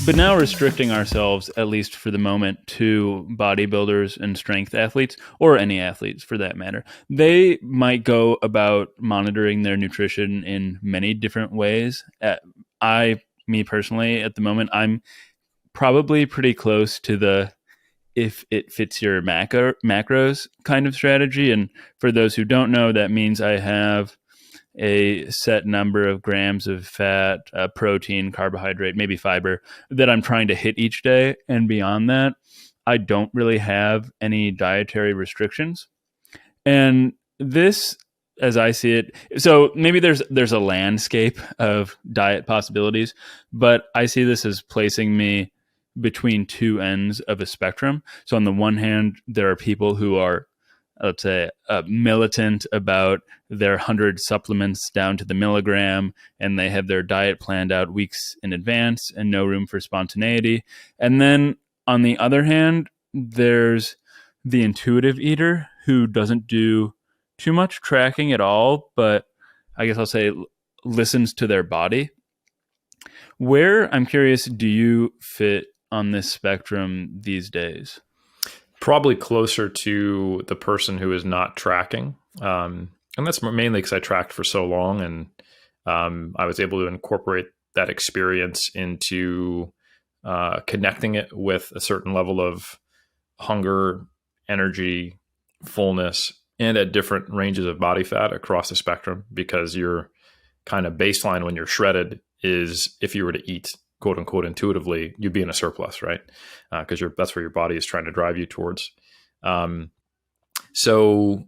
But now restricting ourselves, at least for the moment, to bodybuilders and strength athletes, or any athletes for that matter, they might go about monitoring their nutrition in many different ways. Me personally, at the moment, I'm probably pretty close to the if it fits your macros kind of strategy. And for those who don't know, that means I have a set number of grams of fat, protein, carbohydrate, maybe fiber that I'm trying to hit each day. And beyond that, I don't really have any dietary restrictions. And this, as I see it, so maybe there's a landscape of diet possibilities, but I see this as placing me between two ends of a spectrum. So on the one hand, there are people who are, let's say, militant about their 100 supplements down to the milligram, and they have their diet planned out weeks in advance and no room for spontaneity. And then on the other hand, there's the intuitive eater who doesn't do too much tracking at all, but I guess I'll say listens to their body. Where, I'm curious, do you fit on this spectrum these days? Probably closer to the person who is not tracking. And that's mainly because I tracked for so long, and I was able to incorporate that experience into connecting it with a certain level of hunger, energy, fullness, and at different ranges of body fat across the spectrum, because your kind of baseline when you're shredded is, if you were to eat quote unquote intuitively, you'd be in a surplus, right? Because that's where your body is trying to drive you towards. So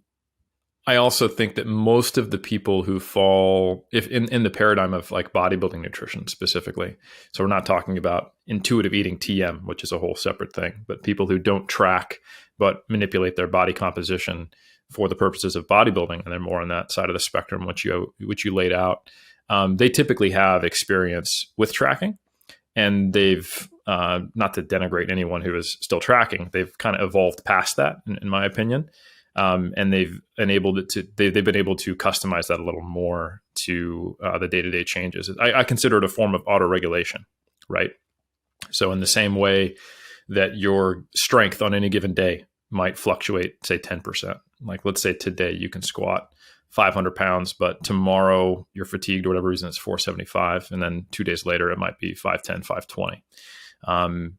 I also think that most of the people who fall, if in the paradigm of like bodybuilding nutrition specifically, so we're not talking about intuitive eating TM, which is a whole separate thing, but people who don't track but manipulate their body composition for the purposes of bodybuilding, and they're more on that side of the spectrum, which you laid out, they typically have experience with tracking. And they've, not to denigrate anyone who is still tracking, they've kind of evolved past that, in my opinion. And they've been able to customize that a little more to the day-to-day changes. I consider it a form of auto-regulation, right? So in the same way that your strength on any given day might fluctuate, say 10%. Like let's say today you can squat 500 pounds, but tomorrow you're fatigued or whatever reason, it's 475. And then 2 days later, it might be 510, 520.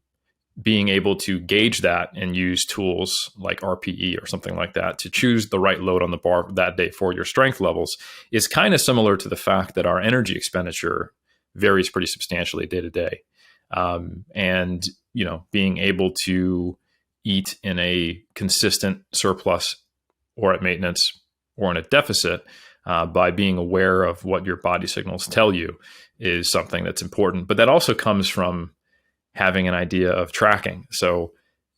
Being able to gauge that and use tools like RPE or something like that to choose the right load on the bar that day for your strength levels is kind of similar to the fact that our energy expenditure varies pretty substantially day to day. And, being able to eat in a consistent surplus or at maintenance or in a deficit by being aware of what your body signals tell you is something that's important. But that also comes from having an idea of tracking. So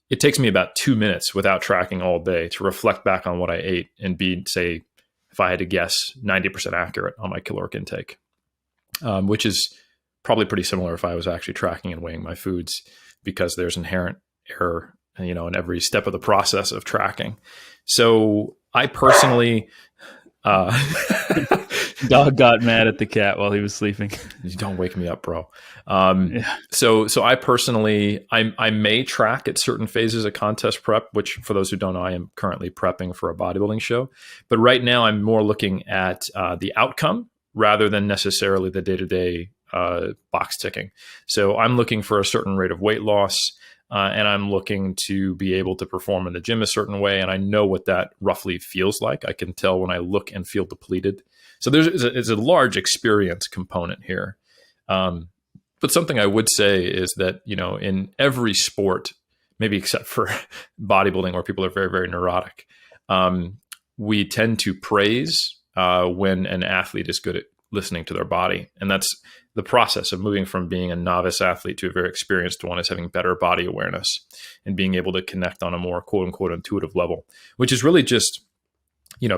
it takes me about 2 minutes without tracking all day to reflect back on what I ate and be, say, if I had to guess, 90% accurate on my caloric intake, which is probably pretty similar if I was actually tracking and weighing my foods, because there's inherent error, in every step of the process of tracking. So I personally, Dog got mad at the cat while he was sleeping. Don't wake me up, bro. Yeah. So I personally, I may track at certain phases of contest prep, which for those who don't know, I am currently prepping for a bodybuilding show. But right now I'm more looking at the outcome rather than necessarily the day-to-day box ticking. So I'm looking for a certain rate of weight loss, and I'm looking to be able to perform in the gym a certain way. And I know what that roughly feels like. I can tell when I look and feel depleted. So there's a large experience component here. But something I would say is that, in every sport, maybe except for bodybuilding where people are very, very neurotic, we tend to praise when an athlete is good at listening to their body. And that's the process of moving from being a novice athlete to a very experienced one, is having better body awareness and being able to connect on a more quote unquote intuitive level, which is really just,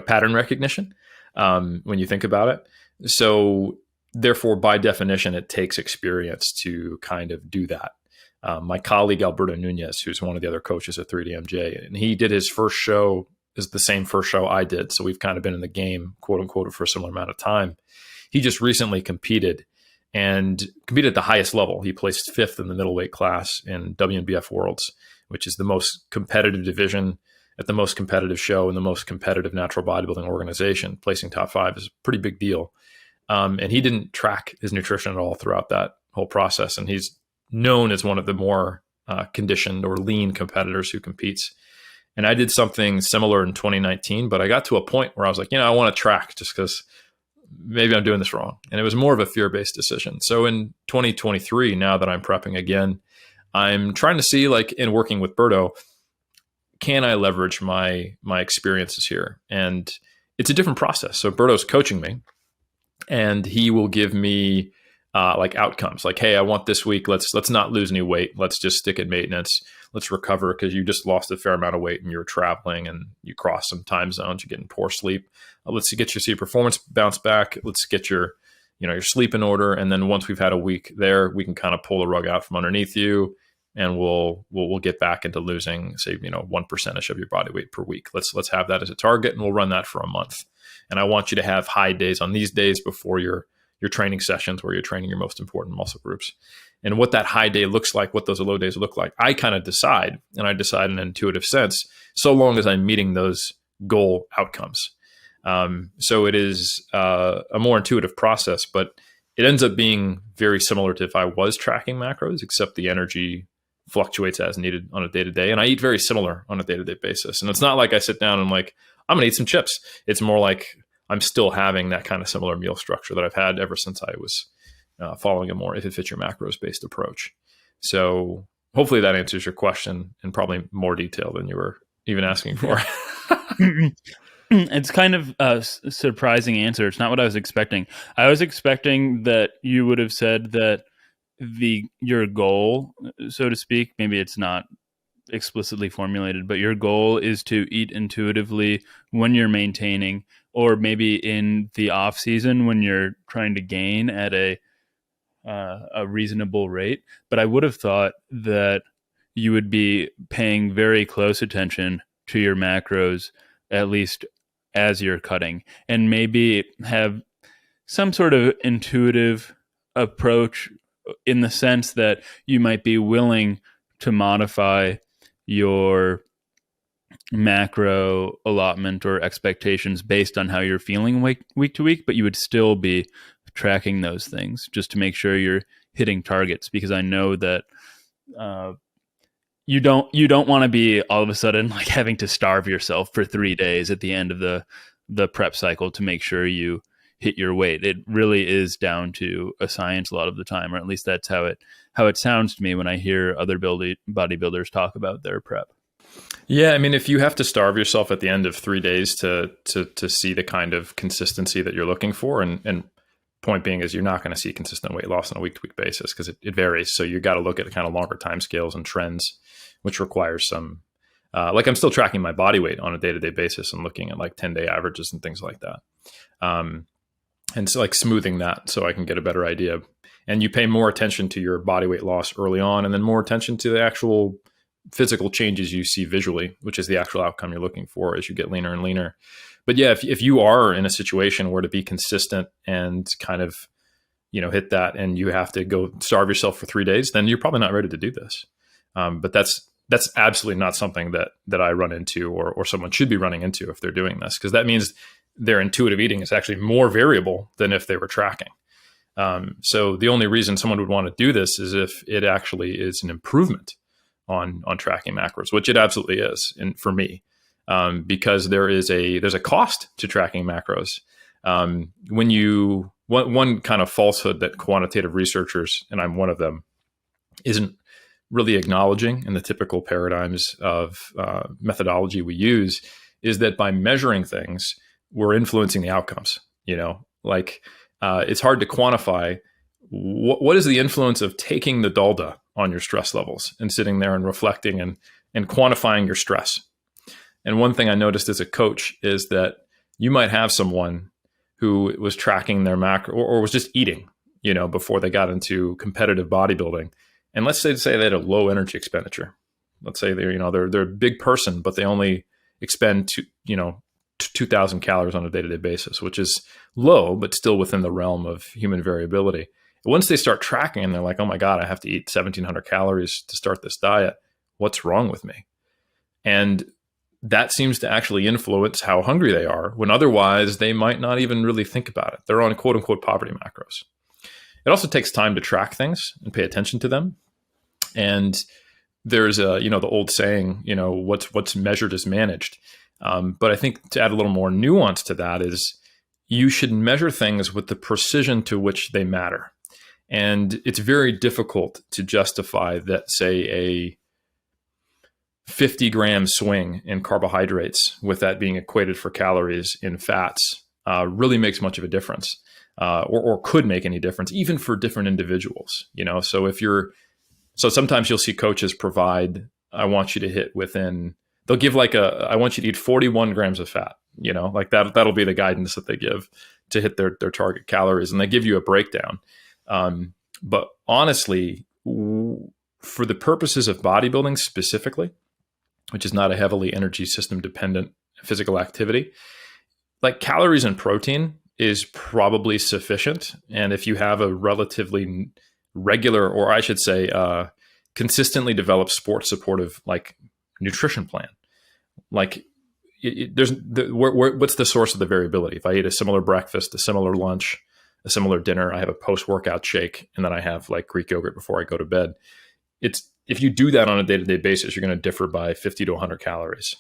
pattern recognition when you think about it. So therefore, by definition, it takes experience to kind of do that. My colleague, Alberto Nunez, who's one of the other coaches at 3DMJ, and he did his first show, is the same first show I did. So we've kind of been in the game, quote unquote, for a similar amount of time. He just recently competed and competed at the highest level. He placed 5th in the middleweight class in WNBF Worlds, which is the most competitive division at the most competitive show and the most competitive natural bodybuilding organization. Placing top 5 is a pretty big deal. And he didn't track his nutrition at all throughout that whole process. And he's known as one of the more conditioned or lean competitors who competes. And I did something similar in 2019, but I got to a point where I was like, I want to track just because maybe I'm doing this wrong. And it was more of a fear-based decision. So in 2023, now that I'm prepping again, I'm trying to see, like in working with Berto, can I leverage my experiences here? And it's a different process. So Berto's coaching me, and he will give me like outcomes. Like, hey, I want this week. Let's not lose any weight. Let's just stick at maintenance. Let's recover because you just lost a fair amount of weight and you're traveling and you cross some time zones. You're getting poor sleep. Let's get your performance bounce back. Let's get your sleep in order. And then once we've had a week there, we can kind of pull the rug out from underneath you, and we'll get back into losing, say, 1% of your body weight per week. Let's have that as a target, and we'll run that for a month. And I want you to have high days on these days before your training sessions where you're training your most important muscle groups. And what that high day looks like, what those low days look like, I kind of decide, and I decide in an intuitive sense, so long as I'm meeting those goal outcomes. So it is a more intuitive process, but it ends up being very similar to if I was tracking macros, except the energy fluctuates as needed on a day-to-day. And I eat very similar on a day-to-day basis. And it's not like I sit down and like, I'm going to eat some chips. It's more like I'm still having that kind of similar meal structure that I've had ever since I was following a more if it fits your macros based approach. So hopefully that answers your question in probably more detail than you were even asking for. It's kind of a surprising answer. It's not what I was expecting. I was expecting that you would have said that your goal, so to speak, maybe it's not explicitly formulated, but your goal is to eat intuitively when you're maintaining, or maybe in the off season when you're trying to gain at a reasonable rate. But I would have thought that you would be paying very close attention to your macros, at least as you're cutting, and maybe have some sort of intuitive approach in the sense that you might be willing to modify your macro allotment or expectations based on how you're feeling week to week, but you would still be tracking those things just to make sure you're hitting targets, because I know that you don't want to be all of a sudden like having to starve yourself for 3 days at the end of the prep cycle to make sure you hit your weight. It really is down to a science a lot of the time, or at least that's how it sounds to me when I hear other bodybuilders talk about their prep. Yeah, I mean, if you have to starve yourself at the end of 3 days to see the kind of consistency that you're looking for, and point being is you're not going to see consistent weight loss on a week-to-week basis because it varies. So you got to look at kind of longer time scales and trends, which requires some, like I'm still tracking my body weight on a day-to-day basis and looking at like 10-day averages and things like that. And so like smoothing that so I can get a better idea. And you pay more attention to your body weight loss early on, and then more attention to the actual physical changes you see visually, which is the actual outcome you're looking for as you get leaner and leaner. But yeah, if you are in a situation where to be consistent and kind of, hit that, and you have to go starve yourself for 3 days, then you're probably not ready to do this. But that's absolutely not something that I run into or someone should be running into if they're doing this, because that means their intuitive eating is actually more variable than if they were tracking. So the only reason someone would want to do this is if it actually is an improvement on tracking macros, which it absolutely is, and for me, because there's a cost to tracking macros. One kind of falsehood that quantitative researchers, and I'm one of them, isn't really acknowledging in the typical paradigms of methodology we use, is that by measuring things, we're influencing the outcomes. It's hard to quantify what is the influence of taking the dalda on your stress levels and sitting there and reflecting and quantifying your stress. And one thing I noticed as a coach is that you might have someone who was tracking their macro or was just eating, before they got into competitive bodybuilding. And let's say they had a low energy expenditure. Let's say they're a big person, but they only expend 2,000 calories on a day-to-day basis, which is low, but still within the realm of human variability. But once they start tracking and they're like, oh my God, I have to eat 1,700 calories to start this diet. What's wrong with me? And that seems to actually influence how hungry they are, when otherwise they might not even really think about it. They're on quote unquote poverty macros. It also takes time to track things and pay attention to them. And there's the old saying, what's measured is managed. But I think to add a little more nuance to that is you should measure things with the precision to which they matter. And it's very difficult to justify that, say, a 50-gram swing in carbohydrates, with that being equated for calories in fats, really makes much of a difference, or could make any difference, even for different individuals. So sometimes you'll see coaches provide, I want you to hit within, they'll give I want you to eat 41 grams of fat, like that'll be the guidance that they give to hit their target calories. And they give you a breakdown. But honestly, for the purposes of bodybuilding specifically, which is not a heavily energy system dependent physical activity, like calories and protein is probably sufficient. And if you have a relatively regular, or I should say, consistently developed sports supportive nutrition plan, what's the source of the variability? If I eat a similar breakfast, a similar lunch, a similar dinner, I have a post-workout shake, and then I have Greek yogurt before I go to bed. If you do that on a day-to-day basis, you're going to differ by 50 to 100 calories.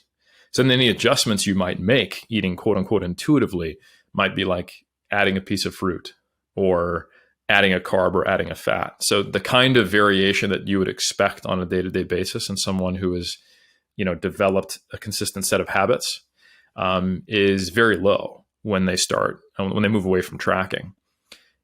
So then any adjustments you might make eating quote unquote intuitively might be like adding a piece of fruit, or adding a carb, or adding a fat. So the kind of variation that you would expect on a day-to-day basis in someone who has, developed a consistent set of habits, is very low when they move away from tracking.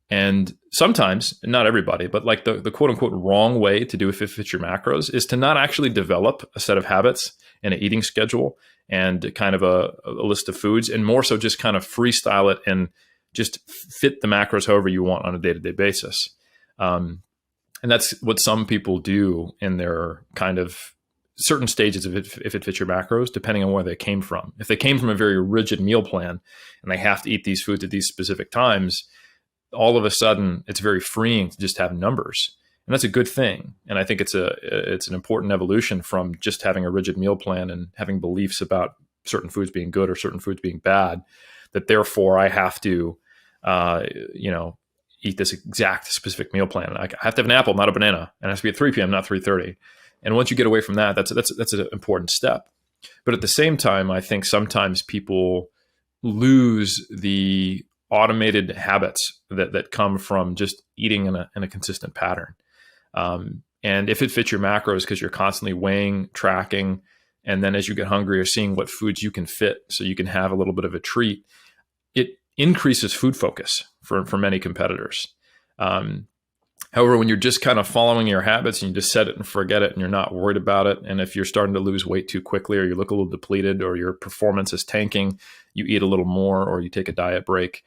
And sometimes, not everybody, but the quote unquote wrong way to do If It Fits Your Macros is to not actually develop a set of habits and an eating schedule and kind of a list of foods, and more so just kind of freestyle it and just fit the macros however you want on a day-to-day basis. And that's what some people do in their kind of certain stages of If It Fits Your Macros, depending on where they came from. If they came from a very rigid meal plan and they have to eat these foods at these specific times, all of a sudden it's very freeing to just have numbers. And that's a good thing. And I think it's an important evolution from just having a rigid meal plan and having beliefs about certain foods being good or certain foods being bad, that therefore I have to, eat this exact specific meal plan. I have to have an apple, not a banana. And it has to be at 3 p.m., not 3:30. And once you get away from that, that's an important step. But at the same time, I think sometimes people lose the automated habits that come from just eating in a consistent pattern. And if it fits your macros, because you're constantly weighing, tracking, and then as you get hungrier, seeing what foods you can fit so you can have a little bit of a treat, it increases food focus for many competitors. However, when you're just kind of following your habits and you just set it and forget it and you're not worried about it, and if you're starting to lose weight too quickly, or you look a little depleted, or your performance is tanking, you eat a little more, or you take a diet break,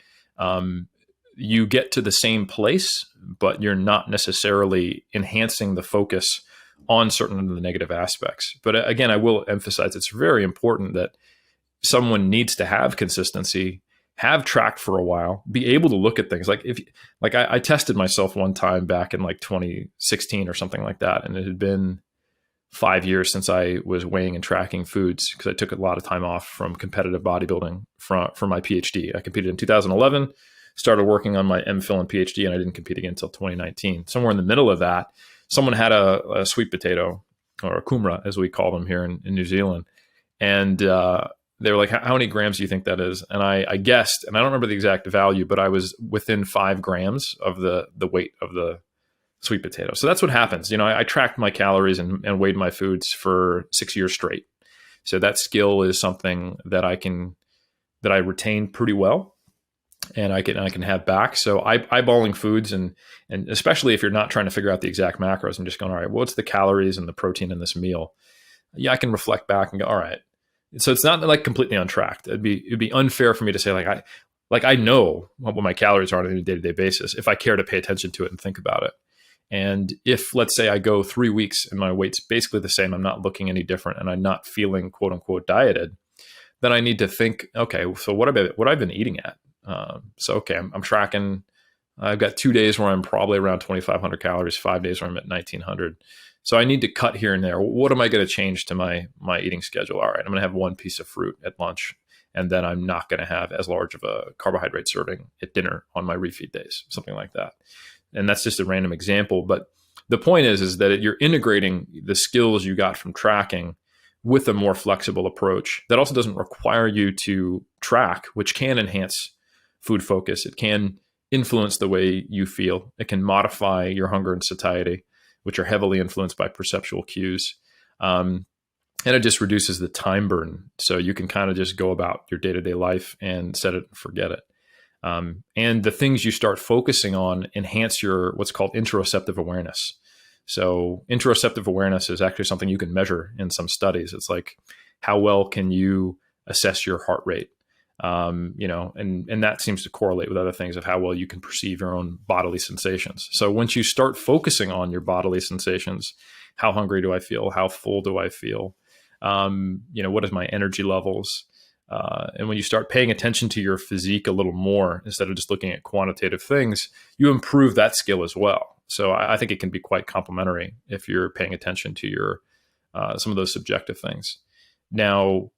you get to the same place, but you're not necessarily enhancing the focus on certain of the negative aspects. But again, I will emphasize it's very important that someone needs to have consistency, have tracked for a while, be able to look at things. I tested myself one time back in 2016 or something like that. And it had been 5 years since I was weighing and tracking foods, because I took a lot of time off from competitive bodybuilding for my PhD. I competed in 2011, started working on my MPhil and PhD, and I didn't compete again until 2019. Somewhere in the middle of that, someone had a sweet potato, or a kumara, as we call them here in New Zealand. And they were like, how many grams do you think that is? And I guessed, and I don't remember the exact value, but I was within 5 grams of the weight of the sweet potato. So that's what happens. I tracked my calories and weighed my foods for 6 years straight. So that skill is something that I retain pretty well, and I can have back. So eyeballing foods, and especially if you're not trying to figure out the exact macros and just going, all right, what's the calories and the protein in this meal? Yeah, I can reflect back and go, all right. So it's not completely untracked. It'd be unfair for me to say I know what my calories are on a day-to-day basis if I care to pay attention to it and think about it. And if, let's say, I go 3 weeks and my weight's basically the same, I'm not looking any different, and I'm not feeling quote unquote dieted, then I need to think, okay, so what I've been eating at. Okay, I'm tracking I've got 2 days where I'm probably around 2,500 calories, 5 days where I'm at 1,900. So I need to cut here and there. What am I going to change to my eating schedule? All right, I'm going to have one piece of fruit at lunch, and then I'm not going to have as large of a carbohydrate serving at dinner on my refeed days, something like that. And that's just a random example. But the point is that you're integrating the skills you got from tracking with a more flexible approach that also doesn't require you to track, which can enhance food focus. It can influence the way you feel. It can modify your hunger and satiety, which are heavily influenced by perceptual cues. And it just reduces the time burden. So you can kind of just go about your day-to-day life and set it and forget it. And the things you start focusing on enhance your what's called interoceptive awareness. So interoceptive awareness is actually something you can measure in some studies. It's like, how well can you assess your heart rate? And that seems to correlate with other things of how well you can perceive your own bodily sensations. So once you start focusing on your bodily sensations, how hungry do I feel? How full do I feel? What is my energy levels? And when you start paying attention to your physique a little more, instead of just looking at quantitative things, you improve that skill as well. So I think it can be quite complementary if you're paying attention to your some of those subjective things. Now,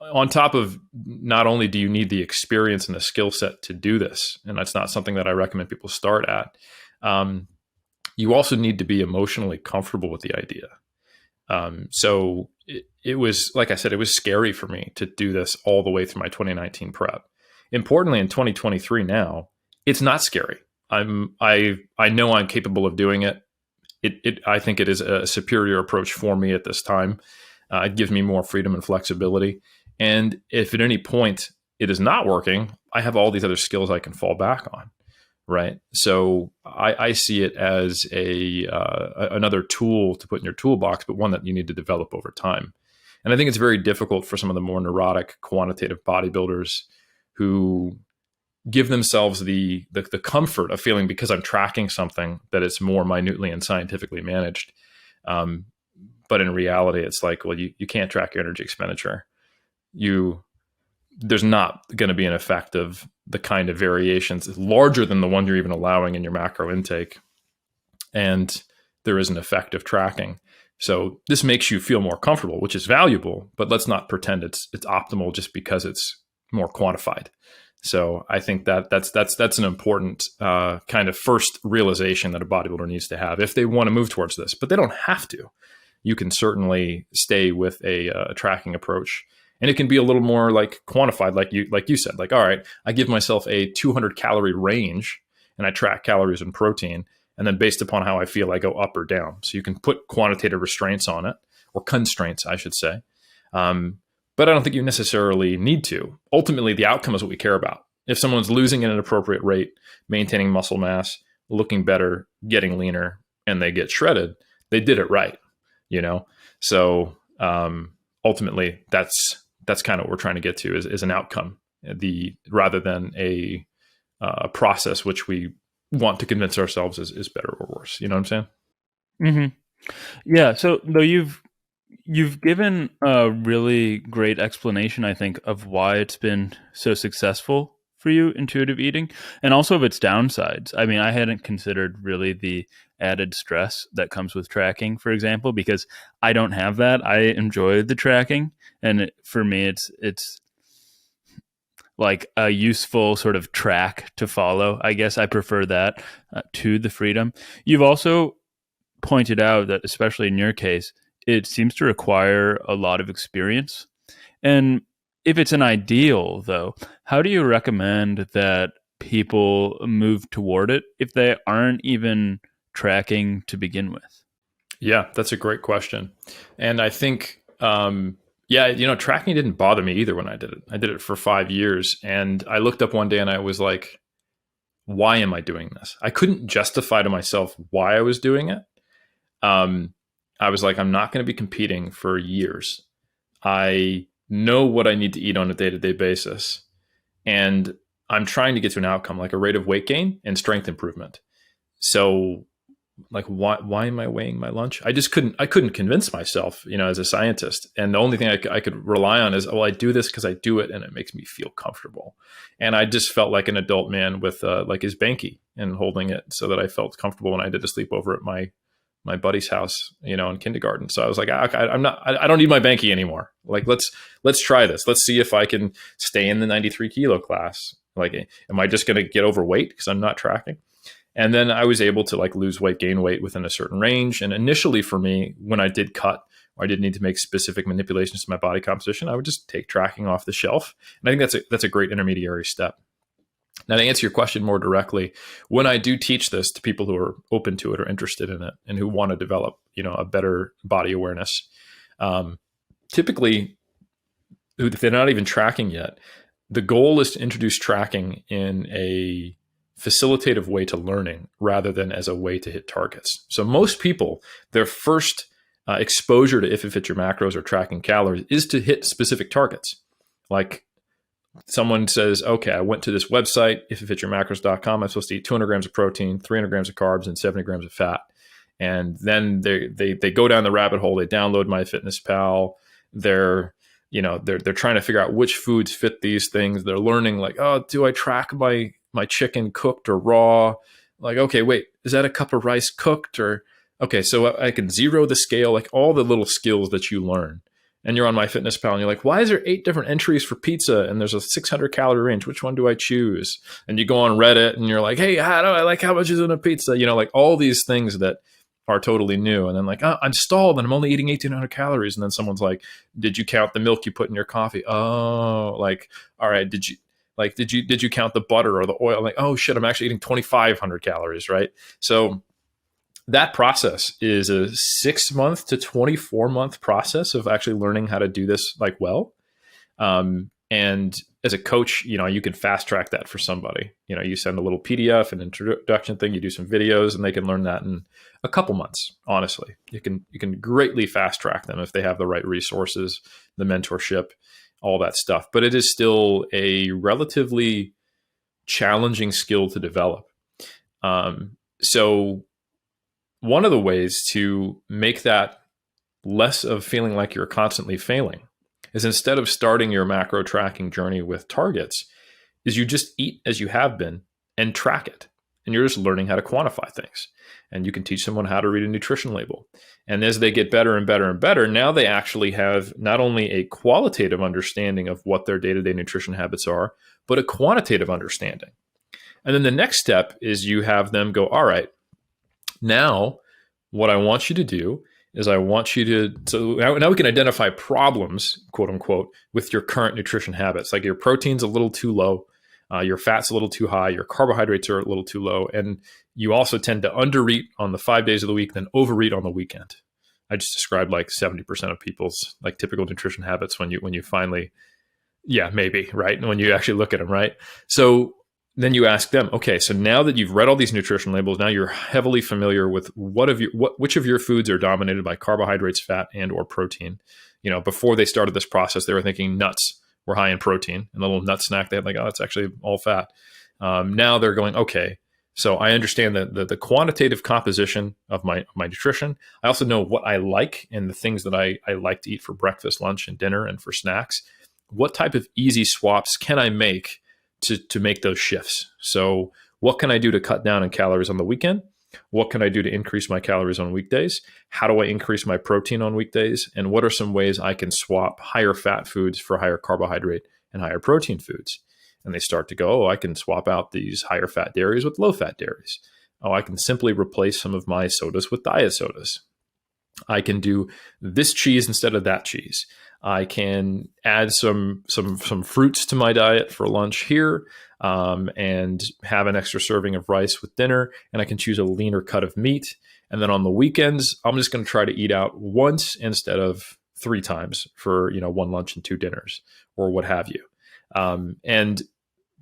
on top of not only do you need the experience and the skill set to do this, and that's not something that I recommend people start at, you also need to be emotionally comfortable with the idea. So it was, like I said, it was scary for me to do this all the way through my 2019 prep. Importantly, in 2023 now, it's not scary. I know I'm capable of doing it. I think it is a superior approach for me at this time. It gives me more freedom and flexibility. And if at any point it is not working, I have all these other skills I can fall back on. Right. So I see it as another tool to put in your toolbox, but one that you need to develop over time. And I think it's very difficult for some of the more neurotic quantitative bodybuilders who give themselves the comfort of feeling, because I'm tracking something, that it's more minutely and scientifically managed. But in reality, it's like, well, you can't track your energy expenditure. There's not going to be an effect of the kind of variations larger than the one you're even allowing in your macro intake. And there is an effect of tracking. So this makes you feel more comfortable, which is valuable, but let's not pretend it's optimal just because it's more quantified. So I think that's an important kind of first realization that a bodybuilder needs to have if they want to move towards this, but they don't have to. You can certainly stay with a tracking approach. And it can be a little more like quantified, like you said, like, all right, I give myself a 200 calorie range and I track calories and protein. And then based upon how I feel, I go up or down. So you can put quantitative restraints on it, or constraints, I should say. But I don't think you necessarily need to. Ultimately, the outcome is what we care about. If someone's losing at an appropriate rate, maintaining muscle mass, looking better, getting leaner, and they get shredded, they did it right, So ultimately, that's kind of what we're trying to get to is an outcome, rather than a process which we want to convince ourselves is better or worse. You know what I'm saying? Mm-hmm. Yeah. So though you've given a really great explanation, I think, of why it's been so successful for you, intuitive eating, and also of its downsides. I mean, I hadn't considered really the added stress that comes with tracking, for example, because I don't have that. I enjoy the tracking, and for me, it's like a useful sort of track to follow. I guess I prefer that to the freedom. You've also pointed out that, especially in your case, it seems to require a lot of experience. And if it's an ideal, though, how do you recommend that people move toward it if they aren't even tracking to begin with? Yeah, that's a great question. And I think, tracking didn't bother me either when I did it. I did it for 5 years. And I looked up one day and I was like, why am I doing this? I couldn't justify to myself why I was doing it. I was like, I'm not going to be competing for years. I know what I need to eat on a day-to-day basis. And I'm trying to get to an outcome like a rate of weight gain and strength improvement. So like, why am I weighing my lunch? I couldn't convince myself, as a scientist. And the only thing I could rely on is, I do this because I do it and it makes me feel comfortable. And I just felt like an adult man with like his Banky and holding it so that I felt comfortable when I did a sleepover at my buddy's house, in kindergarten. So I was like, I don't need my Banky anymore. Like, let's try this. Let's see if I can stay in the 93 kilo class. Like, am I just going to get overweight because I'm not tracking? And then I was able to like lose weight, gain weight within a certain range. And initially for me, when I did cut, or I did need to make specific manipulations to my body composition, I would just take tracking off the shelf. And I think that's a great intermediary step. Now, to answer your question more directly, when I do teach this to people who are open to it or interested in it and who want to develop, a better body awareness, typically, if they're not even tracking yet, the goal is to introduce tracking in a facilitative way to learning rather than as a way to hit targets. So most people, their first exposure to if it fits your macros or tracking calories is to hit specific targets. Like someone says, okay, I went to this website, ifitfitsyourmacros.com. I'm supposed to eat 200 grams of protein, 300 grams of carbs, and 70 grams of fat. And then they go down the rabbit hole. They download MyFitnessPal. They're trying to figure out which foods fit these things. They're learning like, oh, do I track my chicken cooked or raw? Like, okay, wait, is that a cup of rice cooked? Or, okay, so I can zero the scale, like all the little skills that you learn. And you're on MyFitnessPal and you're like, why is there 8 different entries for pizza? And there's a 600 calorie range. Which one do I choose? And you go on Reddit and you're like, hey, how much is in a pizza? Like all these things that are totally new. And then like, oh, I'm stalled and I'm only eating 1,800 calories. And then someone's like, did you count the milk you put in your coffee? Oh, like, all right, did you count the butter or the oil? Like, oh shit, I'm actually eating 2,500 calories, right? So that process is a 6-month to 24-month process of actually learning how to do this like well. And as a coach, you can fast track that for somebody. You send a little PDF, an introduction thing, you do some videos, and they can learn that in a couple months. Honestly, you can greatly fast track them if they have the right resources, the mentorship, all that stuff. But it is still a relatively challenging skill to develop. So one of the ways to make that less of feeling like you're constantly failing is, instead of starting your macro tracking journey with targets, is you just eat as you have been and track it. And you're just learning how to quantify things. And you can teach someone how to read a nutrition label. And as they get better and better and better, now they actually have not only a qualitative understanding of what their day-to-day nutrition habits are, but a quantitative understanding. And then the next step is you have them go, all right, now what I want you to do is I want you to, so now we can identify problems, quote unquote, with your current nutrition habits. Like your protein's a little too low, your fat's a little too high, your carbohydrates are a little too low, and you also tend to undereat on the 5 days of the week, then overeat on the weekend. I just described like 70% of people's like typical nutrition habits when you finally, yeah, maybe, right? When you actually look at them, right? So then you ask them, okay, so now that you've read all these nutrition labels, now you're heavily familiar with which of your foods are dominated by carbohydrates, fat, and or protein. Before they started this process, they were thinking nuts were high in protein, and the little nut snack they had, like, oh, it's actually all fat. Now they're going, okay, so I understand the quantitative composition of my nutrition. I also know what I like and the things that I like to eat for breakfast, lunch, and dinner, and for snacks. What type of easy swaps can I make to make those shifts? So what can I do to cut down on calories on the weekend? What can I do to increase my calories on weekdays? How do I increase my protein on weekdays? And what are some ways I can swap higher fat foods for higher carbohydrate and higher protein foods? And they start to go, oh, I can swap out these higher fat dairies with low fat dairies. Oh, I can simply replace some of my sodas with diet sodas. I can do this cheese instead of that cheese. I can add some fruits to my diet for lunch here, and have an extra serving of rice with dinner. And I can choose a leaner cut of meat. And then on the weekends, I'm just going to try to eat out once instead of 3 times for 1 lunch and 2 dinners, or what have you. And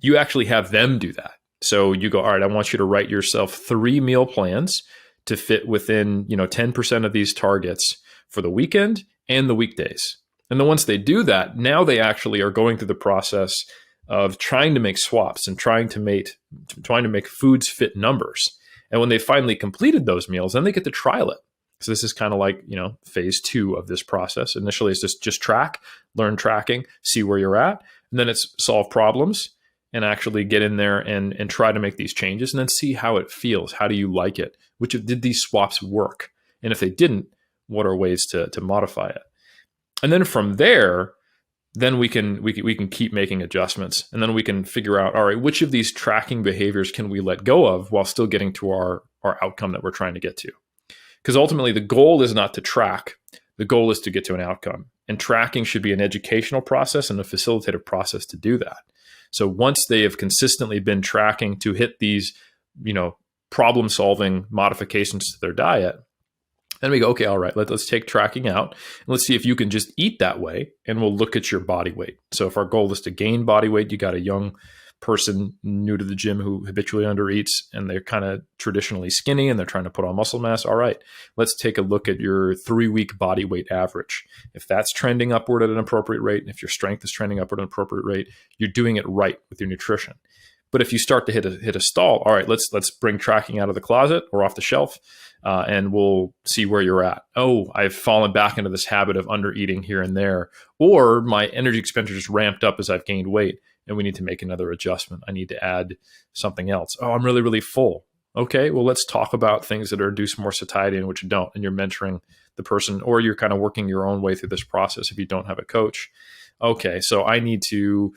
you actually have them do that. So you go, all right, I want you to write yourself 3 meal plans to fit within 10% of these targets for the weekend and the weekdays. And then once they do that, now they actually are going through the process of trying to make swaps and trying to make foods fit numbers. And when they finally completed those meals, then they get to trial it. So this is kind of like, phase 2 of this process. Initially, it's just track, learn tracking, see where you're at. And then it's solve problems and actually get in there and try to make these changes and then see how it feels. How do you like it? Did these swaps work? And if they didn't, what are ways to modify it? And then from there, then we can keep making adjustments. And then we can figure out, all right, which of these tracking behaviors can we let go of while still getting to our outcome that we're trying to get to? Because ultimately, the goal is not to track. The goal is to get to an outcome. And tracking should be an educational process and a facilitative process to do that. So once they have consistently been tracking to hit these, problem-solving modifications to their diet, then we go, okay, all right, let's take tracking out. And let's see if you can just eat that way, and we'll look at your body weight. So if our goal is to gain body weight, you got a young person new to the gym who habitually undereats and they're kind of traditionally skinny and they're trying to put on muscle mass. All right, let's take a look at your 3-week body weight average. If that's trending upward at an appropriate rate, and if your strength is trending upward at an appropriate rate, you're doing it right with your nutrition. But if you start to hit a stall, all right, let's bring tracking out of the closet or off the shelf, and we'll see where you're at. Oh, I've fallen back into this habit of under eating here and there, or my energy expenditure just ramped up as I've gained weight, and we need to make another adjustment. I need to add something else. Oh, I'm really, really full. Okay, well, let's talk about things that induce more satiety and which don't. And you're mentoring the person, or you're kind of working your own way through this process if you don't have a coach. Okay, so I need to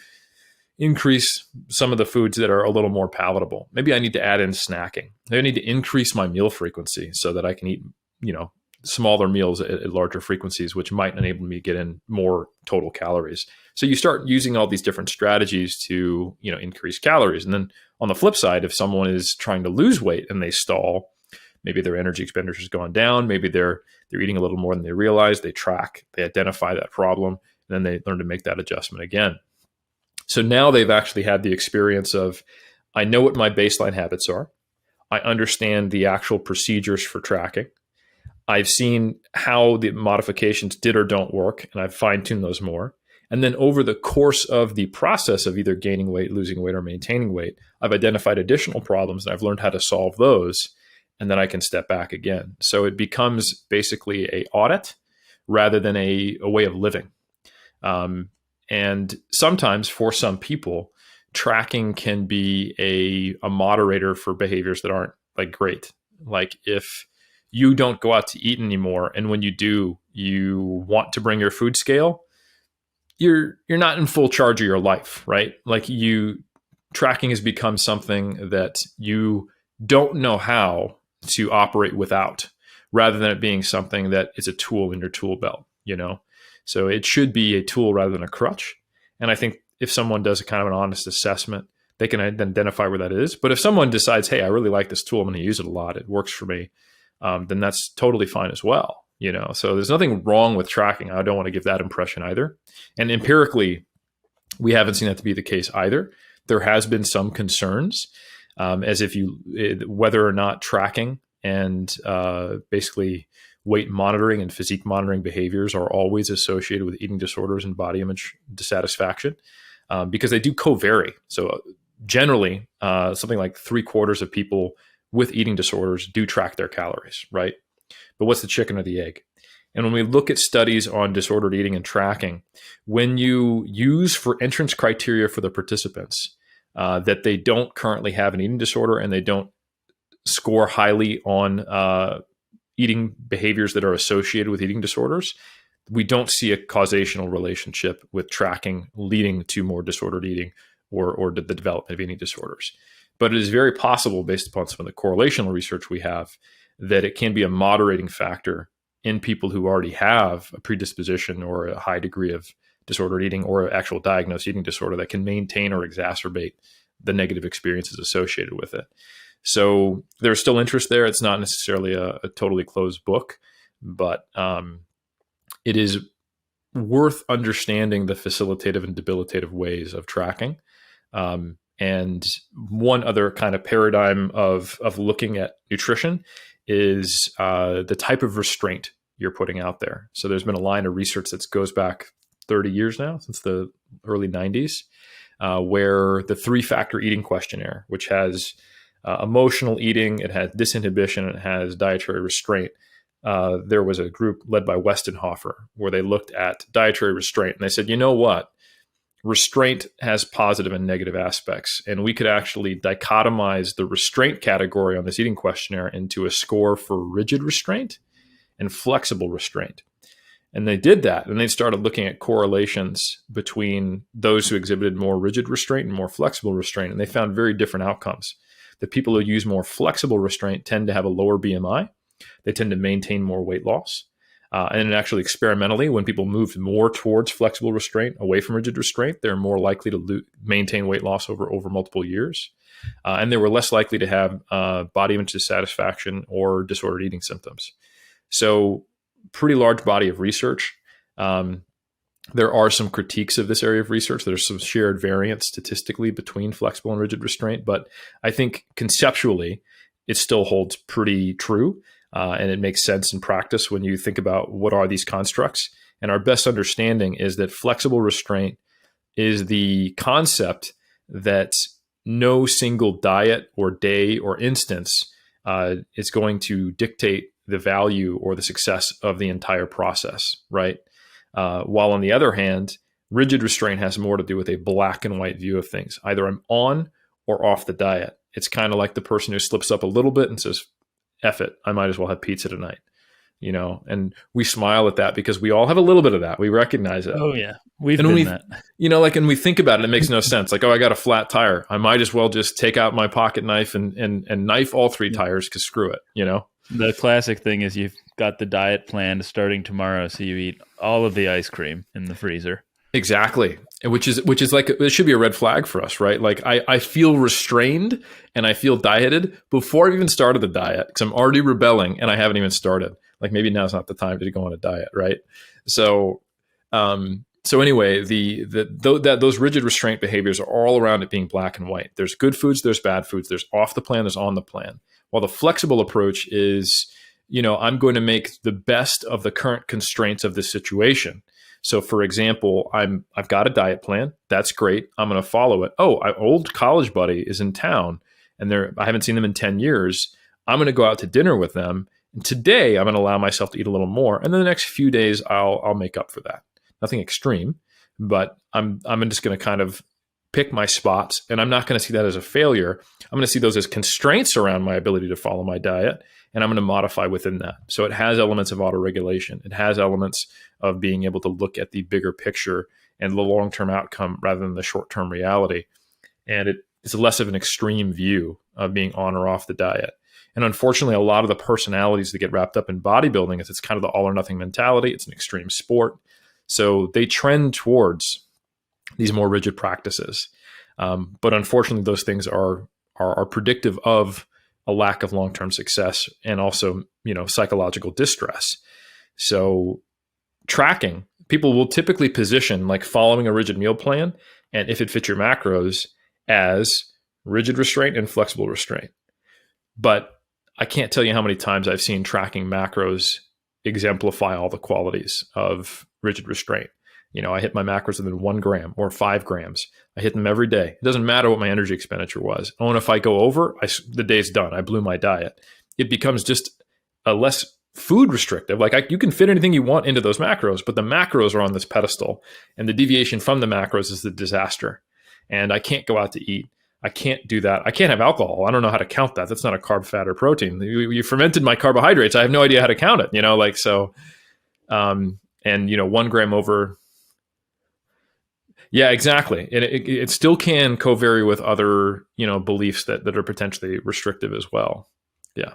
increase some of the foods that are a little more palatable. Maybe I need to add in snacking. Maybe I need to increase my meal frequency so that I can eat, smaller meals at larger frequencies, which might enable me to get in more total calories. So you start using all these different strategies to, increase calories. And then on the flip side, if someone is trying to lose weight and they stall, maybe their energy expenditure is going down, maybe they're eating a little more than they realize, they track, they identify that problem, and then they learn to make that adjustment again. So now they've actually had the experience of, I know what my baseline habits are. I understand the actual procedures for tracking. I've seen how the modifications did or don't work, and I've fine-tuned those more. And then over the course of the process of either gaining weight, losing weight, or maintaining weight, I've identified additional problems, and I've learned how to solve those, and then I can step back again. So it becomes basically an audit rather than a way of living. And sometimes for some people, tracking can be a moderator for behaviors that aren't great. Like if you don't go out to eat anymore, and when you do, you want to bring your food scale, you're not in full charge of your life, right? Tracking has become something that you don't know how to operate without, rather than it being something that is a tool in your tool belt, So it should be a tool rather than a crutch. And I think if someone does a kind of an honest assessment, they can identify where that is. But if someone decides, hey, I really like this tool, I'm going to use it a lot, it works for me, then that's totally fine as well. So there's nothing wrong with tracking. I don't want to give that impression either. And empirically, we haven't seen that to be the case either. There has been some concerns as if whether or not tracking and basically weight monitoring and physique monitoring behaviors are always associated with eating disorders and body image dissatisfaction because they do co-vary. So generally, something like 3/4 of people with eating disorders do track their calories, right? But what's the chicken or the egg? And when we look at studies on disordered eating and tracking, when you use for entrance criteria for the participants that they don't currently have an eating disorder and they don't score highly on eating behaviors that are associated with eating disorders, we don't see a causational relationship with tracking leading to more disordered eating or the development of eating disorders. But it is very possible, based upon some of the correlational research we have, that it can be a moderating factor in people who already have a predisposition or a high degree of disordered eating or an actual diagnosed eating disorder that can maintain or exacerbate the negative experiences associated with it. So there's still interest there. It's not necessarily a totally closed book, but it is worth understanding the facilitative and debilitative ways of tracking. And one other kind of paradigm of looking at nutrition is the type of restraint you're putting out there. So there's been a line of research that goes back 30 years now, since the early 90s, where the 3-factor eating questionnaire, which has emotional eating, it has disinhibition, it has dietary restraint. There was a group led by Westenhofer where they looked at dietary restraint, and they said, you know what? Restraint has positive and negative aspects, and we could actually dichotomize the restraint category on this eating questionnaire into a score for rigid restraint and flexible restraint. And they did that, and they started looking at correlations between those who exhibited more rigid restraint and more flexible restraint, and they found very different outcomes. The people who use more flexible restraint tend to have a lower BMI. They tend to maintain more weight loss. And actually, experimentally, when people moved more towards flexible restraint, away from rigid restraint, they're more likely to maintain weight loss over multiple years. And they were less likely to have body image dissatisfaction or disordered eating symptoms. So, pretty large body of research. There are some critiques of this area of research. There's some shared variance statistically between flexible and rigid restraint, but I think conceptually, it still holds pretty true. And it makes sense in practice when you think about what are these constructs. And our best understanding is that flexible restraint is the concept that no single diet or day or instance is going to dictate the value or the success of the entire process, right? While on the other hand, rigid restraint has more to do with a black and white view of things. Either I'm on or off the diet. It's kind of like the person who slips up a little bit and says, F it, I might as well have pizza tonight, and we smile at that because we all have a little bit of that. We recognize it. Oh yeah. We've been that. And we think about it, it makes no sense. Like, oh, I got a flat tire. I might as well just take out my pocket knife and knife all three tires because screw it, The classic thing is you've got the diet plan starting tomorrow, so you eat all of the ice cream in the freezer. Exactly. Which is like, it should be a red flag for us, right? Like I feel restrained and I feel dieted before I've even started the diet because I'm already rebelling and I haven't even started. Like maybe now's not the time to go on a diet, right? So anyway, those rigid restraint behaviors are all around it being black and white. There's good foods, there's bad foods, there's off the plan, there's on the plan. While the flexible approach is, I'm going to make the best of the current constraints of this situation. So, for example, I've got a diet plan. That's great. I'm going to follow it. Oh, an old college buddy is in town, and I haven't seen them in 10 years. I'm going to go out to dinner with them. And today, I'm going to allow myself to eat a little more. And then the next few days, I'll make up for that. Nothing extreme, but I'm just going to kind of pick my spots, and I'm not going to see that as a failure. I'm going to see those as constraints around my ability to follow my diet, and I'm going to modify within that. So it has elements of autoregulation. It has elements of being able to look at the bigger picture and the long-term outcome rather than the short-term reality. And it's less of an extreme view of being on or off the diet. And unfortunately, a lot of the personalities that get wrapped up in bodybuilding is it's kind of the all or nothing mentality. It's an extreme sport. So they trend towards these more rigid practices. But unfortunately, those things are predictive of a lack of long-term success and also, psychological distress. So tracking, people will typically position like following a rigid meal plan, and if it fits your macros, as rigid restraint and flexible restraint. But I can't tell you how many times I've seen tracking macros exemplify all the qualities of rigid restraint. I hit my macros within 1 gram or 5 grams. I hit them every day. It doesn't matter what my energy expenditure was. Oh, and if I go over, the day's done. I blew my diet. It becomes just a less food restrictive. Like you can fit anything you want into those macros, but the macros are on this pedestal, and the deviation from the macros is the disaster. And I can't go out to eat. I can't do that. I can't have alcohol. I don't know how to count that. That's not a carb, fat, or protein. You fermented my carbohydrates. I have no idea how to count it. 1 gram over. Yeah, exactly. It still can co-vary with other, beliefs that are potentially restrictive as well. Yeah.